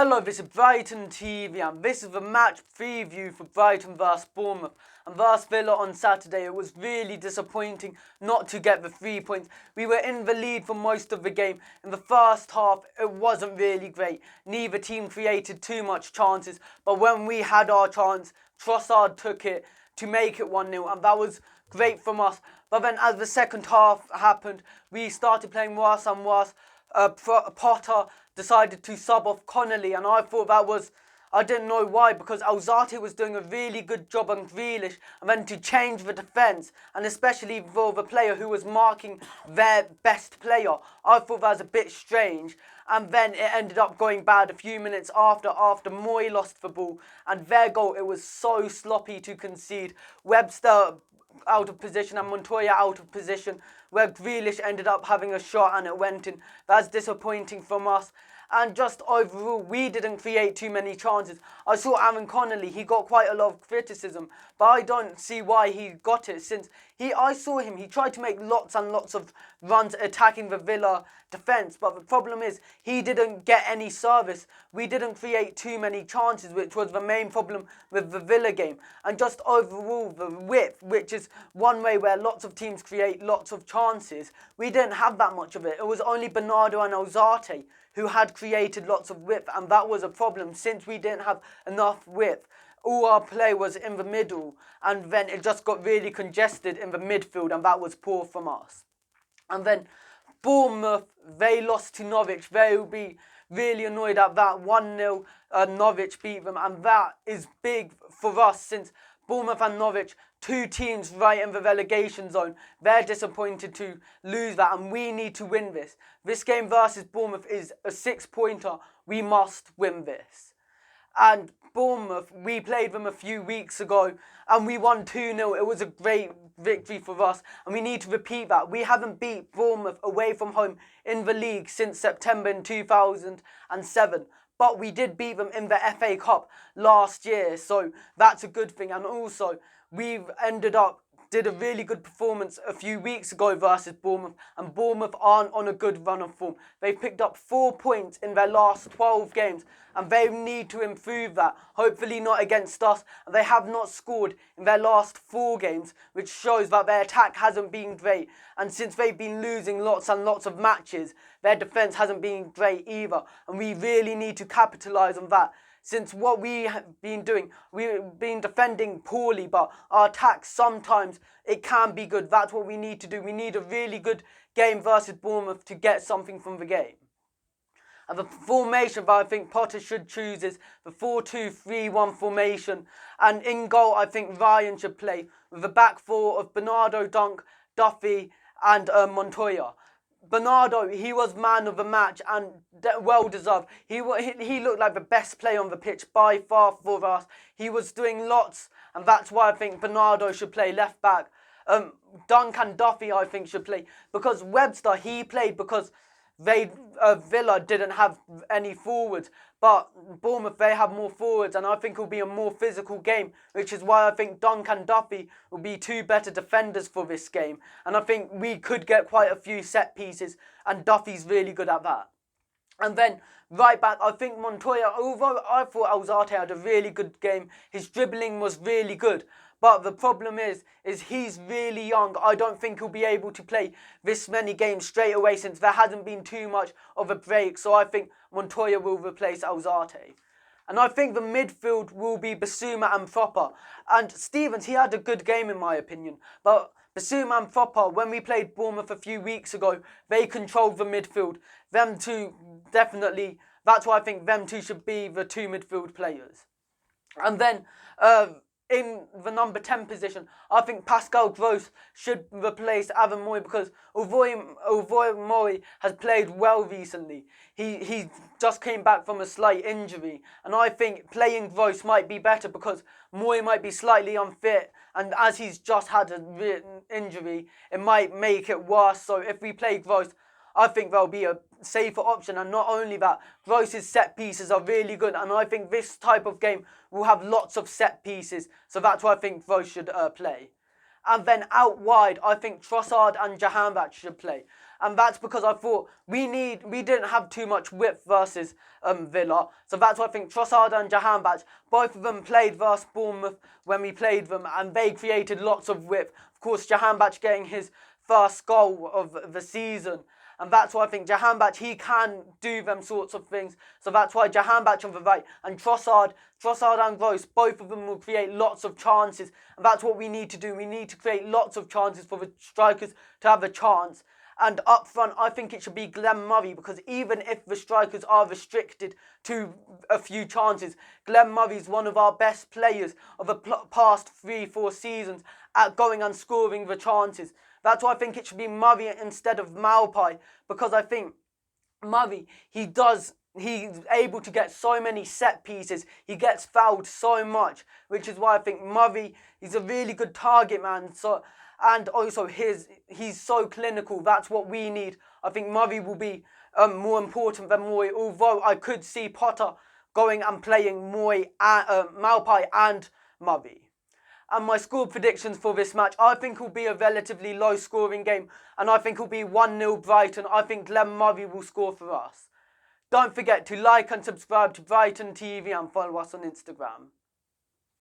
Hello, this is Brighton TV and this is the match preview for Brighton vs Bournemouth and vs Villa on Saturday. It was really disappointing not to get the 3 points. We were in the lead for most of the game. In the first half, it wasn't really great. Neither team created too much chances, but when we had our chance, Trossard took it to make it 1-0 and that was great from us. But then as the second half happened, we started playing worse and worse. Potter decided to sub off Connolly, and I thought that was, I didn't know why, because Alzate was doing a really good job on Grealish, and then to change the defence, and especially for the player who was marking their best player, I thought that was a bit strange. And then it ended up going bad a few minutes after Moy lost the ball, and their goal, it was so sloppy to concede. Webster out of position and Montoya out of position, where Grealish ended up having a shot and it went in. That's disappointing from us. And just overall, we didn't create too many chances. I saw Aaron Connolly, he got quite a lot of criticism, but I don't see why he got it, since I saw him, he tried to make lots and lots of runs attacking the Villa defence, but the problem is he didn't get any service. We didn't create too many chances, which was the main problem with the Villa game. And just overall, the width, which is one way where lots of teams create lots of chances, we didn't have that much of it. It was only Bernardo and Alzate who had created lots of width, and that was a problem since we didn't have enough width. All our play was in the middle, and then it just got really congested in the midfield, and that was poor from us. And then Bournemouth, they lost to Norwich. They will be really annoyed at that. 1-0 Norwich beat them, and that is big for us, since Bournemouth and Norwich, two teams right in the relegation zone. They're disappointed to lose that, and we need to win this. This game versus Bournemouth is a 6-pointer. We must win this. And Bournemouth, we played them a few weeks ago and we won 2-0. It was a great victory for us, and we need to repeat that. We haven't beat Bournemouth away from home in the league since September in 2007. But we did beat them in the FA Cup last year, so that's a good thing. And also, we've did a really good performance a few weeks ago versus Bournemouth, and Bournemouth aren't on a good run of form. They've picked up 4 points in their last 12 games, and they need to improve that. Hopefully not against us. And they have not scored in their last 4 games, which shows that their attack hasn't been great. And since they've been losing lots and lots of matches, their defence hasn't been great either. And we really need to capitalise on that. Since what we have been doing, we've been defending poorly, but our attack sometimes, it can be good. That's what we need to do. We need a really good game versus Bournemouth to get something from the game. And the formation that I think Potter should choose is the 4-2-3-1 formation. And in goal, I think Ryan should play with the back four of Bernardo, Dunk, Duffy and Montoya. Bernardo, he was man of the match and well deserved. He looked like the best player on the pitch by far for us. He was doing lots, and that's why I think Bernardo should play left back. Dunk and Duffy, I think, should play, because Webster, he played because Villa didn't have any forwards, but Bournemouth, they have more forwards, and I think it will be a more physical game, which is why I think Dunk and Duffy will be 2 better defenders for this game, and I think we could get quite a few set pieces, and Duffy's really good at that. And then right back, I think Montoya, although I thought Alzate had a really good game, his dribbling was really good. But the problem is he's really young. I don't think he'll be able to play this many games straight away, since there hasn't been too much of a break. So I think Montoya will replace Alzate. And I think the midfield will be Basuma and Proper. And Stevens, he had a good game in my opinion. But Basuma and Proper, when we played Bournemouth a few weeks ago, they controlled the midfield. Them two, definitely, that's why I think them two should be the 2 midfield players. And then in the number 10 position, I think Pascal Gross should replace Aaron Moy, because although Moy has played well recently, he just came back from a slight injury, and I think playing Gross might be better because Moy might be slightly unfit, and as he's just had an injury, it might make it worse. So if we play Gross, I think there'll be a safer option. And not only that, Gross's set pieces are really good, and I think this type of game will have lots of set pieces, so that's why I think Gross should play. And then out wide, I think Trossard and Jahanbakhsh should play. And that's because I thought we didn't have too much width versus Villa. So that's why I think Trossard and Jahanbakhsh, both of them played versus Bournemouth when we played them, and they created lots of width. Of course, Jahanbakhsh getting his first goal of the season. And that's why I think Jahanbakhsh, he can do them sorts of things. So that's why Jahanbakhsh on the right and Trossard and Gross, both of them will create lots of chances. And that's what we need to do. We need to create lots of chances for the strikers to have a chance. And up front, I think it should be Glenn Murray, because even if the strikers are restricted to a few chances, Glenn Murray's one of our best players of the past 3-4 seasons at going and scoring the chances. That's why I think it should be Murray instead of Maupay, because I think Murray, he's able to get so many set pieces. He gets fouled so much, which is why I think Murray, he's a really good target man. And also he's so clinical. That's what we need. I think Murray will be more important than Moy, although I could see Potter going and playing Maupay and Murray. And my score predictions for this match, I think it will be a relatively low scoring game, and I think it will be 1-0 Brighton. I think Glenn Murray will score for us. Don't forget to like and subscribe to Brighton TV and follow us on Instagram.